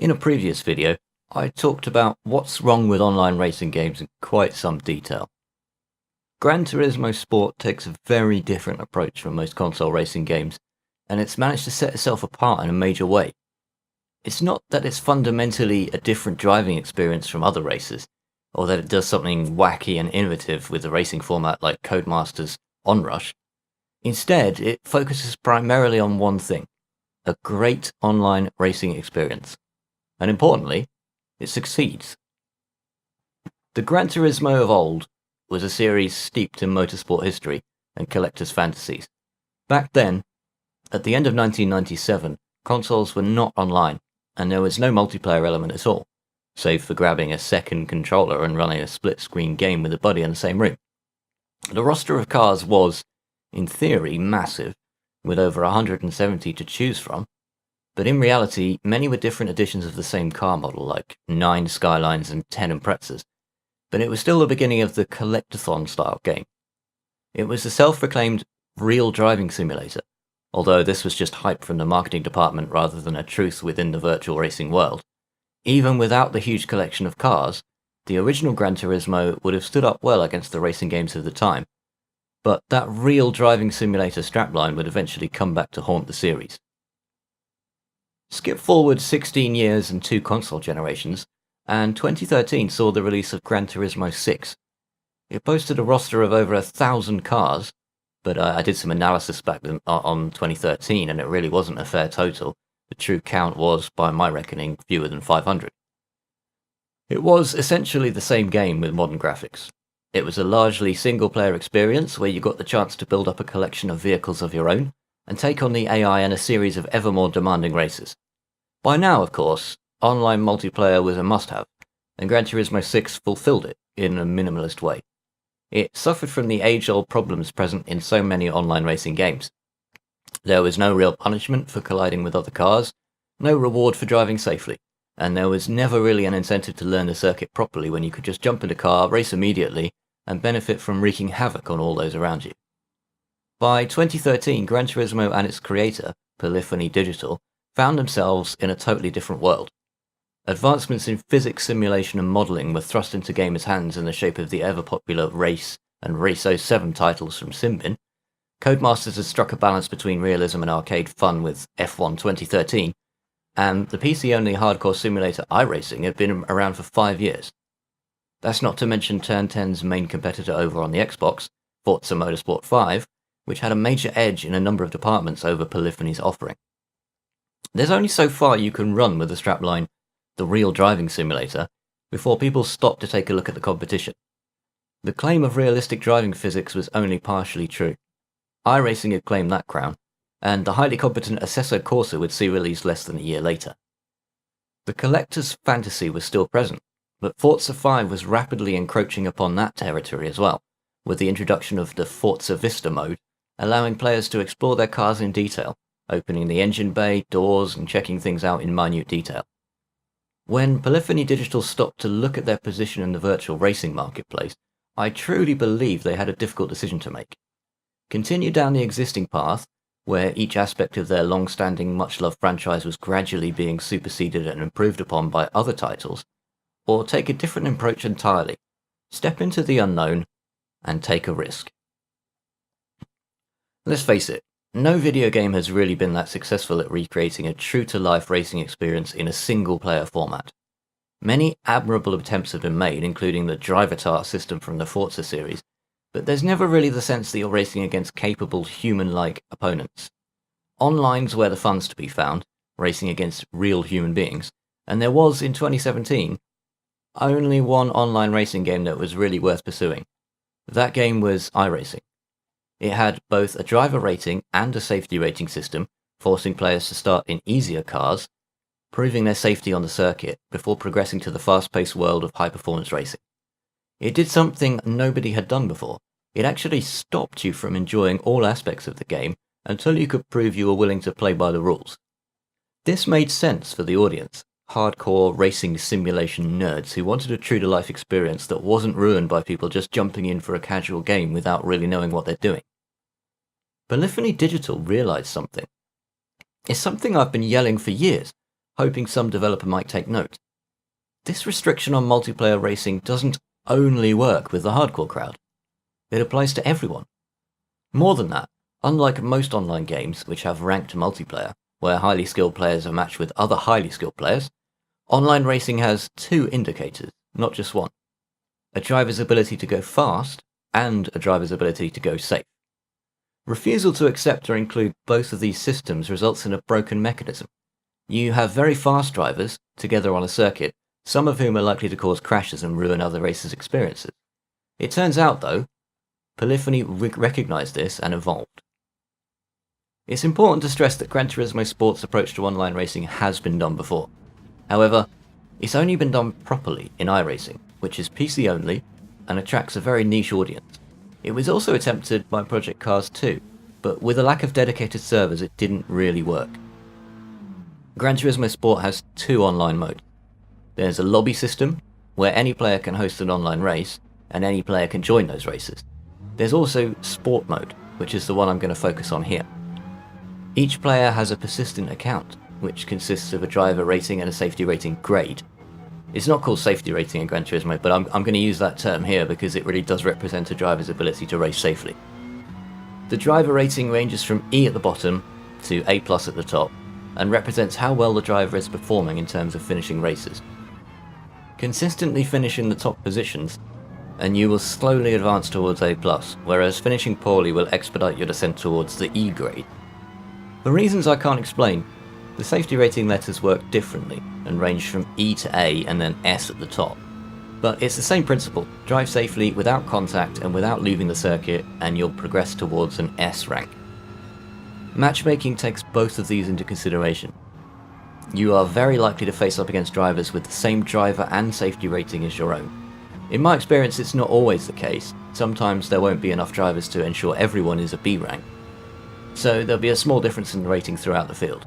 In a previous video, I talked about what's wrong with online racing games in quite some detail. Gran Turismo Sport takes a very different approach from most console racing games, and it's managed to set itself apart in a major way. It's not that it's fundamentally a different driving experience from other races, or that it does something wacky and innovative with a racing format like Codemasters' Onrush. Instead, it focuses primarily on one thing: a great online racing experience. And importantly, it succeeds. The Gran Turismo of old was a series steeped in motorsport history and collectors' fantasies. Back then, at the end of 1997, consoles were not online, and there was no multiplayer element at all, save for grabbing a second controller and running a split-screen game with a buddy in the same room. The roster of cars was, in theory, massive, with over 170 to choose from, but in reality, many were different editions of the same car model, like 9 Skylines and 10 Imprezas, but it was still the beginning of the collectathon-style game. It was a self-proclaimed real driving simulator, although this was just hype from the marketing department rather than a truth within the virtual racing world. Even without the huge collection of cars, the original Gran Turismo would have stood up well against the racing games of the time, but that real driving simulator strapline would eventually come back to haunt the series. Skip forward 16 years and 2 console generations, and 2013 saw the release of Gran Turismo 6. It boasted a roster of over 1,000 cars, but I did some analysis back then on 2013, and it really wasn't a fair total. The true count was, by my reckoning, fewer than 500. It was essentially the same game with modern graphics. It was a largely single-player experience where you got the chance to build up a collection of vehicles of your own, and take on the AI in a series of ever more demanding races. By now, of course, online multiplayer was a must-have, and Gran Turismo 6 fulfilled it in a minimalist way. It suffered from the age-old problems present in so many online racing games. There was no real punishment for colliding with other cars, no reward for driving safely, and there was never really an incentive to learn the circuit properly when you could just jump in a car, race immediately, and benefit from wreaking havoc on all those around you. By 2013, Gran Turismo and its creator, Polyphony Digital, found themselves in a totally different world. Advancements in physics, simulation, and modelling were thrust into gamers' hands in the shape of the ever-popular Race and Race 07 titles from Simbin. Codemasters had struck a balance between realism and arcade fun with F1 2013, and the PC-only hardcore simulator iRacing had been around for 5 years. That's not to mention Turn 10's main competitor over on the Xbox, Forza Motorsport 5, which had a major edge in a number of departments over Polyphony's offering. There's only so far you can run with the strapline, the real driving simulator, before people stop to take a look at the competition. The claim of realistic driving physics was only partially true. iRacing had claimed that crown, and the highly competent Assessor Corsa would see release less than a year later. The collector's fantasy was still present, but Forza 5 was rapidly encroaching upon that territory as well, with the introduction of the Forza Vista mode, allowing players to explore their cars in detail, opening the engine bay, doors, and checking things out in minute detail. When Polyphony Digital stopped to look at their position in the virtual racing marketplace, I truly believe they had a difficult decision to make. Continue down the existing path, where each aspect of their long-standing, much-loved franchise was gradually being superseded and improved upon by other titles, or take a different approach entirely, step into the unknown, and take a risk. Let's face it, no video game has really been that successful at recreating a true-to-life racing experience in a single-player format. Many admirable attempts have been made, including the Drivatar system from the Forza series, but there's never really the sense that you're racing against capable, human-like opponents. Online's where the fun's to be found, racing against real human beings, and there was, in 2017, only one online racing game that was really worth pursuing. That game was iRacing. It had both a driver rating and a safety rating system, forcing players to start in easier cars, proving their safety on the circuit before progressing to the fast-paced world of high-performance racing. It did something nobody had done before. It actually stopped you from enjoying all aspects of the game until you could prove you were willing to play by the rules. This made sense for the audience, hardcore racing simulation nerds who wanted a true-to-life experience that wasn't ruined by people just jumping in for a casual game without really knowing what they're doing. Polyphony Digital realised something. It's something I've been yelling for years. hoping some developer might take note. This restriction on multiplayer racing doesn't only work with the hardcore crowd. It applies to everyone. More than that, unlike most online games which have ranked multiplayer, where highly skilled players are matched with other highly skilled players, online racing has two indicators, not just one. A driver's ability to go fast and a driver's ability to go safe. Refusal to accept or include both of these systems results in a broken mechanism. You have very fast drivers, together on a circuit, some of whom are likely to cause crashes and ruin other racers' experiences. It turns out, though, Polyphony recognised this and evolved. It's important to stress that Gran Turismo Sport's approach to online racing has been done before. However, it's only been done properly in iRacing, which is PC only and attracts a very niche audience. It was also attempted by Project Cars 2, but with a lack of dedicated servers it didn't really work. Gran Turismo Sport has two online modes. There's a lobby system, where any player can host an online race, and any player can join those races. There's also Sport mode, which is the one I'm going to focus on here. Each player has a persistent account, which consists of a driver rating and a safety rating grade. It's not called safety rating in Gran Turismo, but I'm going to use that term here because it really does represent a driver's ability to race safely. The driver rating ranges from E at the bottom to A+ at the top, and represents how well the driver is performing in terms of finishing races. Consistently finish in the top positions, and you will slowly advance towards A+, whereas finishing poorly will expedite your descent towards the E grade. For reasons I can't explain, the safety rating letters work differently and range from E to A and then S at the top. But it's the same principle: drive safely without contact and without leaving the circuit, and you'll progress towards an S rank. Matchmaking takes both of these into consideration. You are very likely to face up against drivers with the same driver and safety rating as your own. In my experience, it's not always the case. Sometimes there won't be enough drivers to ensure everyone is a B rank. So there'll be a small difference in the rating throughout the field.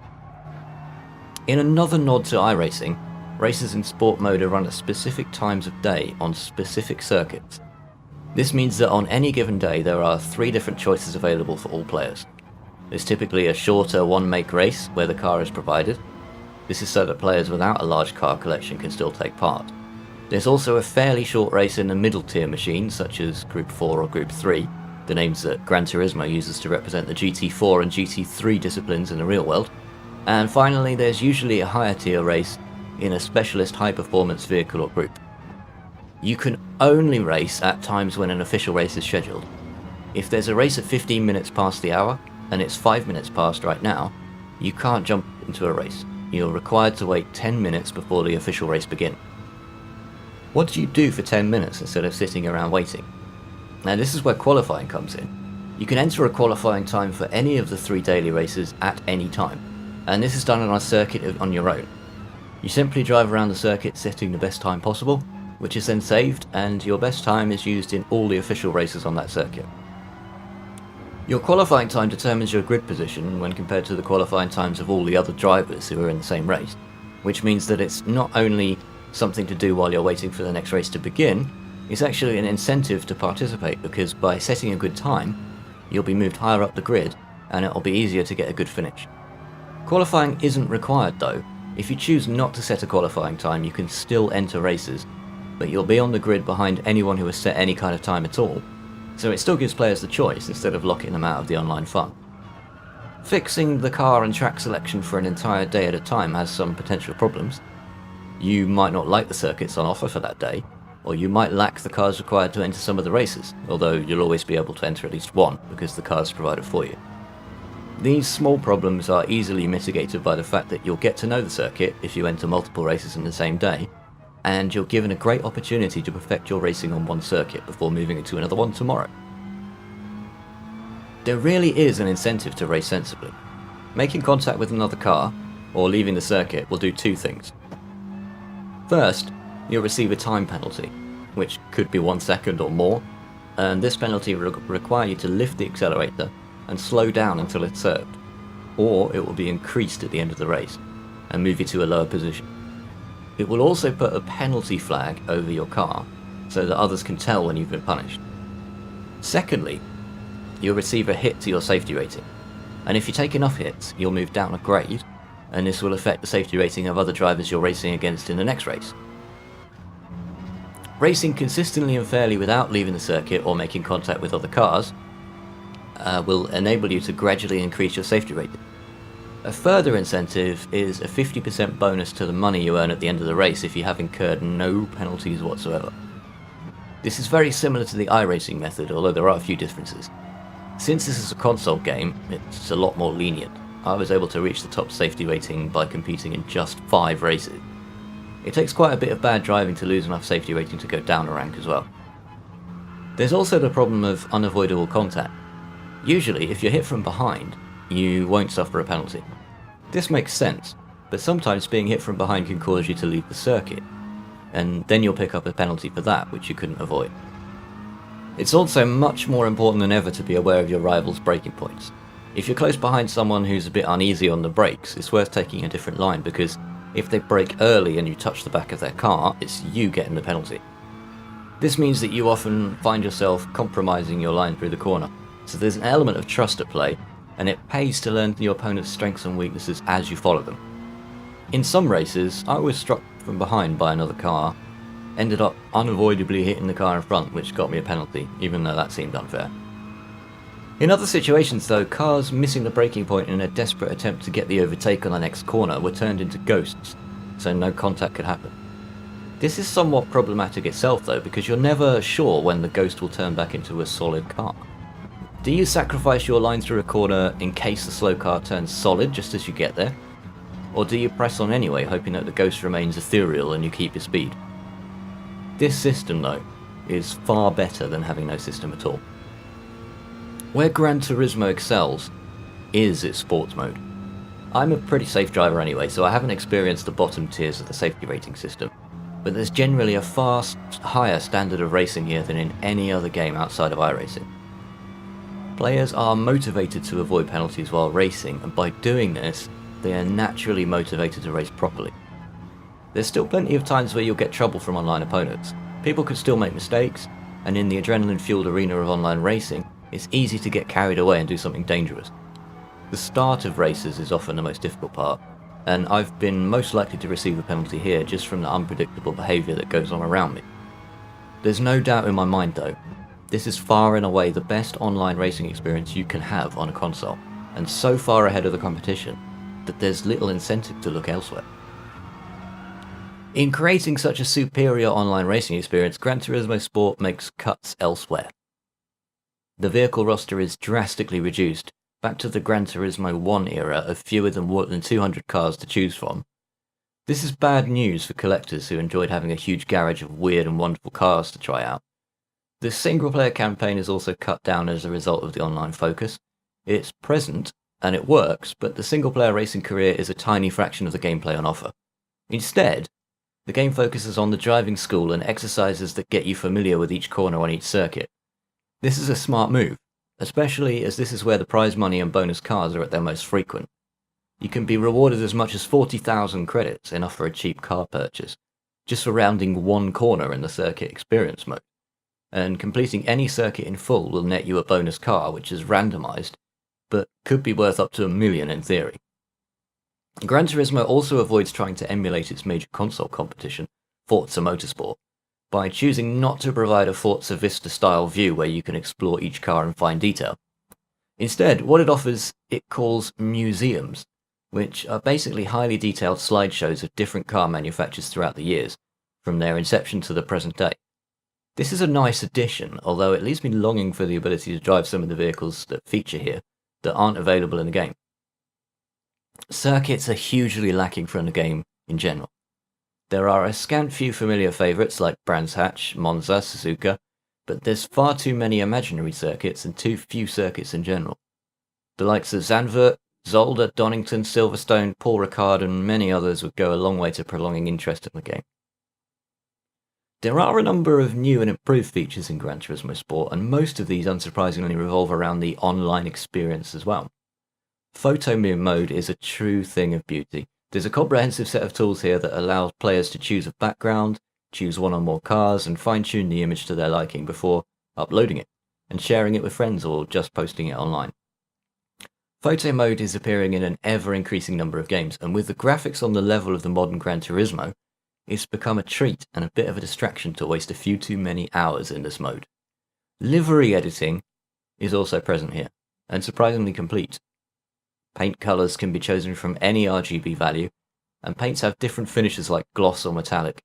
In another nod to iRacing, races in sport mode are run at specific times of day on specific circuits. This means that on any given day there are 3 different choices available for all players. There's typically a shorter one-make race where the car is provided. This is so that players without a large car collection can still take part. There's also a fairly short race in the middle tier machines, such as Group 4 or Group 3, the names that Gran Turismo uses to represent the GT4 and GT3 disciplines in the real world. And finally, there's usually a higher tier race in a specialist high-performance vehicle or group. You can only race at times when an official race is scheduled. If there's a race at 15 minutes past the hour, and it's 5 minutes past right now, you can't jump into a race. You're required to wait 10 minutes before the official race begins. What do you do for 10 minutes instead of sitting around waiting? Now this is where qualifying comes in. You can enter a qualifying time for any of the 3 daily races at any time, and this is done on a circuit on your own. You simply drive around the circuit setting the best time possible, which is then saved, and your best time is used in all the official races on that circuit. Your qualifying time determines your grid position when compared to the qualifying times of all the other drivers who are in the same race, which means that it's not only something to do while you're waiting for the next race to begin, it's actually an incentive to participate, because by setting a good time, you'll be moved higher up the grid and it'll be easier to get a good finish. Qualifying isn't required though. If you choose not to set a qualifying time, you can still enter races, but you'll be on the grid behind anyone who has set any kind of time at all, so it still gives players the choice instead of locking them out of the online fun. Fixing the car and track selection for an entire day at a time has some potential problems. You might not like the circuits on offer for that day, or you might lack the cars required to enter some of the races, although you'll always be able to enter at least one because the car is provided for you. These small problems are easily mitigated by the fact that you'll get to know the circuit if you enter multiple races in the same day, and you're given a great opportunity to perfect your racing on one circuit before moving into another one tomorrow. There really is an incentive to race sensibly. Making contact with another car, or leaving the circuit, will do 2 things. First, you'll receive a time penalty, which could be 1 second or more, and this penalty will require you to lift the accelerator and slow down until it's served, or it will be increased at the end of the race and move you to a lower position. It will also put a penalty flag over your car so that others can tell when you've been punished. Secondly, you'll receive a hit to your safety rating, and if you take enough hits, you'll move down a grade, and this will affect the safety rating of other drivers you're racing against in the next race. Racing consistently and fairly without leaving the circuit or making contact with other cars will enable you to gradually increase your safety rating. A further incentive is a 50% bonus to the money you earn at the end of the race if you have incurred no penalties whatsoever. This is very similar to the iRacing method, although there are a few differences. Since this is a console game, it's a lot more lenient. I was able to reach the top safety rating by competing in just 5 races. It takes quite a bit of bad driving to lose enough safety rating to go down a rank as well. There's also the problem of unavoidable contact. Usually, if you're hit from behind, you won't suffer a penalty. This makes sense, but sometimes being hit from behind can cause you to leave the circuit, and then you'll pick up a penalty for that, which you couldn't avoid. It's also much more important than ever to be aware of your rival's braking points. If you're close behind someone who's a bit uneasy on the brakes, it's worth taking a different line, because if they brake early and you touch the back of their car, it's you getting the penalty. This means that you often find yourself compromising your line through the corner, so there's an element of trust at play, and it pays to learn your opponent's strengths and weaknesses as you follow them. In some races, I was struck from behind by another car, ended up unavoidably hitting the car in front, which got me a penalty, even though that seemed unfair. In other situations though, cars missing the braking point in a desperate attempt to get the overtake on the next corner were turned into ghosts, so no contact could happen. This is somewhat problematic itself though, because you're never sure when the ghost will turn back into a solid car. Do you sacrifice your line through a corner in case the slow car turns solid just as you get there? Or do you press on anyway, hoping that the ghost remains ethereal and you keep your speed? This system though, is far better than having no system at all. Where Gran Turismo excels is its sports mode. I'm a pretty safe driver anyway, so I haven't experienced the bottom tiers of the safety rating system, but there's generally a far higher standard of racing here than in any other game outside of iRacing. Players are motivated to avoid penalties while racing, and by doing this, they are naturally motivated to race properly. There's still plenty of times where you'll get trouble from online opponents. People can still make mistakes, and in the adrenaline-fueled arena of online racing, it's easy to get carried away and do something dangerous. The start of races is often the most difficult part, and I've been most likely to receive a penalty here just from the unpredictable behaviour that goes on around me. There's no doubt in my mind though, this is far and away the best online racing experience you can have on a console, and so far ahead of the competition that there's little incentive to look elsewhere. In creating such a superior online racing experience, Gran Turismo Sport makes cuts elsewhere. The vehicle roster is drastically reduced, back to the Gran Turismo 1 era of fewer than 200 cars to choose from. This is bad news for collectors who enjoyed having a huge garage of weird and wonderful cars to try out. The single-player campaign is also cut down as a result of the online focus. It's present, and it works, but the single-player racing career is a tiny fraction of the gameplay on offer. Instead, the game focuses on the driving school and exercises that get you familiar with each corner on each circuit. This is a smart move, especially as this is where the prize money and bonus cars are at their most frequent. You can be rewarded as much as 40,000 credits, enough for a cheap car purchase, just for rounding one corner in the circuit experience mode. And completing any circuit in full will net you a bonus car, which is randomized, but could be worth up to $1 million in theory. Gran Turismo also avoids trying to emulate its major console competition, Forza Motorsport, by choosing not to provide a Forza Vista-style view where you can explore each car in fine detail. Instead, what it offers it calls museums, which are basically highly detailed slideshows of different car manufacturers throughout the years, from their inception to the present day. This is a nice addition, although it leaves me longing for the ability to drive some of the vehicles that feature here that aren't available in the game. Circuits are hugely lacking from the game in general. There are a scant few familiar favourites like Brands Hatch, Monza, Suzuka, but there's far too many imaginary circuits and too few circuits in general. The likes of Zandvoort, Zolder, Donington, Silverstone, Paul Ricard and many others would go a long way to prolonging interest in the game. There are a number of new and improved features in Gran Turismo Sport, and most of these unsurprisingly revolve around the online experience as well. Photo mode is a true thing of beauty. There's a comprehensive set of tools here that allows players to choose a background, choose one or more cars, and fine-tune the image to their liking before uploading it, and sharing it with friends or just posting it online. Photo mode is appearing in an ever-increasing number of games, and with the graphics on the level of the modern Gran Turismo, it's become a treat and a bit of a distraction to waste a few too many hours in this mode. Livery editing is also present here, and surprisingly complete. Paint colours can be chosen from any RGB value, and paints have different finishes like gloss or metallic.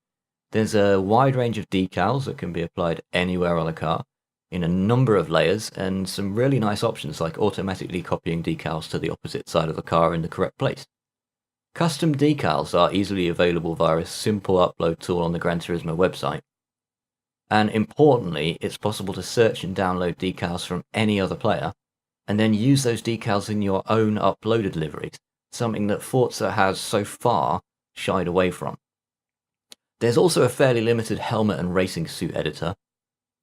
There's a wide range of decals that can be applied anywhere on a car, in a number of layers, and some really nice options like automatically copying decals to the opposite side of the car in the correct place. Custom decals are easily available via a simple upload tool on the Gran Turismo website. And importantly, it's possible to search and download decals from any other player, and then use those decals in your own uploaded liveries, something that Forza has so far shied away from. There's also a fairly limited helmet and racing suit editor.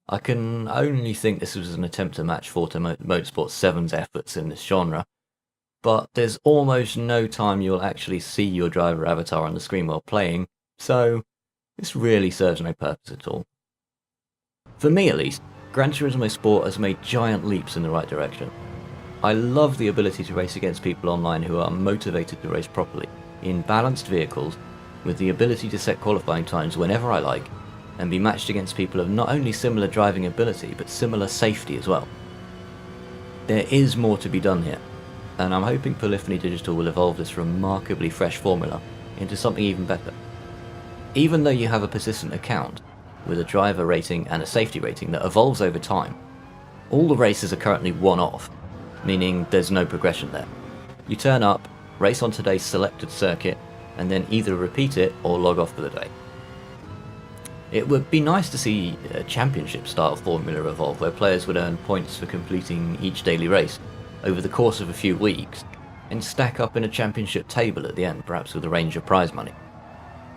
I can only think this was an attempt to match Forza Motorsport 7's efforts in this genre, but there's almost no time you'll actually see your driver avatar on the screen while playing, so this really serves no purpose at all. For me at least, Gran Turismo Sport has made giant leaps in the right direction. I love the ability to race against people online who are motivated to race properly, in balanced vehicles, with the ability to set qualifying times whenever I like, and be matched against people of not only similar driving ability, but similar safety as well. There is more to be done here, and I'm hoping Polyphony Digital will evolve this remarkably fresh formula into something even better. Even though you have a persistent account, with a driver rating and a safety rating that evolves over time, all the races are currently one-off, meaning there's no progression there. You turn up, race on today's selected circuit, and then either repeat it or log off for the day. It would be nice to see a championship-style formula evolve where players would earn points for completing each daily race over the course of a few weeks, and stack up in a championship table at the end, perhaps with a range of prize money.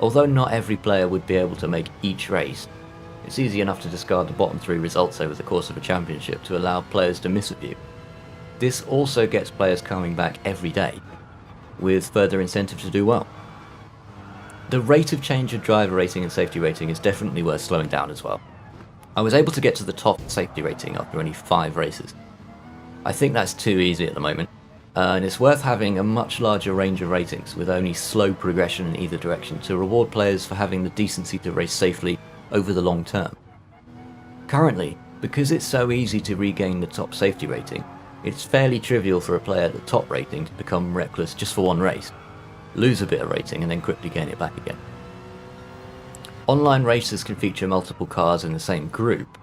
Although not every player would be able to make each race, it's easy enough to discard the bottom 3 results over the course of a championship to allow players to miss a few. This also gets players coming back every day, with further incentive to do well. The rate of change of driver rating and safety rating is definitely worth slowing down as well. I was able to get to the top safety rating after only 5 races. I think that's too easy at the moment, and it's worth having a much larger range of ratings with only slow progression in either direction to reward players for having the decency to race safely over the long term. Currently, because it's so easy to regain the top safety rating, it's fairly trivial for a player at the top rating to become reckless just for one race, lose a bit of rating and then quickly gain it back again. Online races can feature multiple cars in the same group,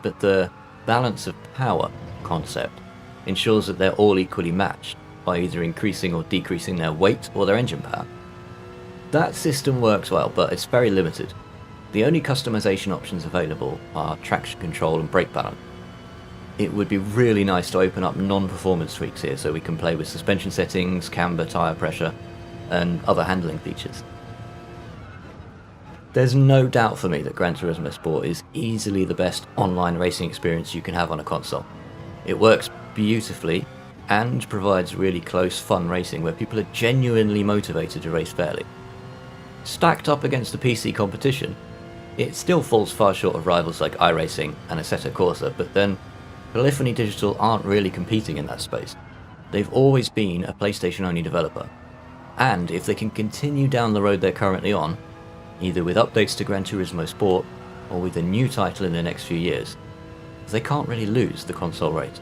but the balance of power concept ensures that they're all equally matched by either increasing or decreasing their weight or their engine power. That system works well, but it's very limited. The only customization options available are traction control and brake balance. It would be really nice to open up non-performance tweaks here so we can play with suspension settings, camber, tyre pressure, and other handling features. There's no doubt for me that Gran Turismo Sport is easily the best online racing experience you can have on a console. It works beautifully and provides really close, fun racing where people are genuinely motivated to race fairly. Stacked up against the PC competition, it still falls far short of rivals like iRacing and Assetto Corsa, but then Polyphony Digital aren't really competing in that space. They've always been a PlayStation-only developer, and if they can continue down the road they're currently on, either with updates to Gran Turismo Sport or with a new title in the next few years, they can't really lose the console race.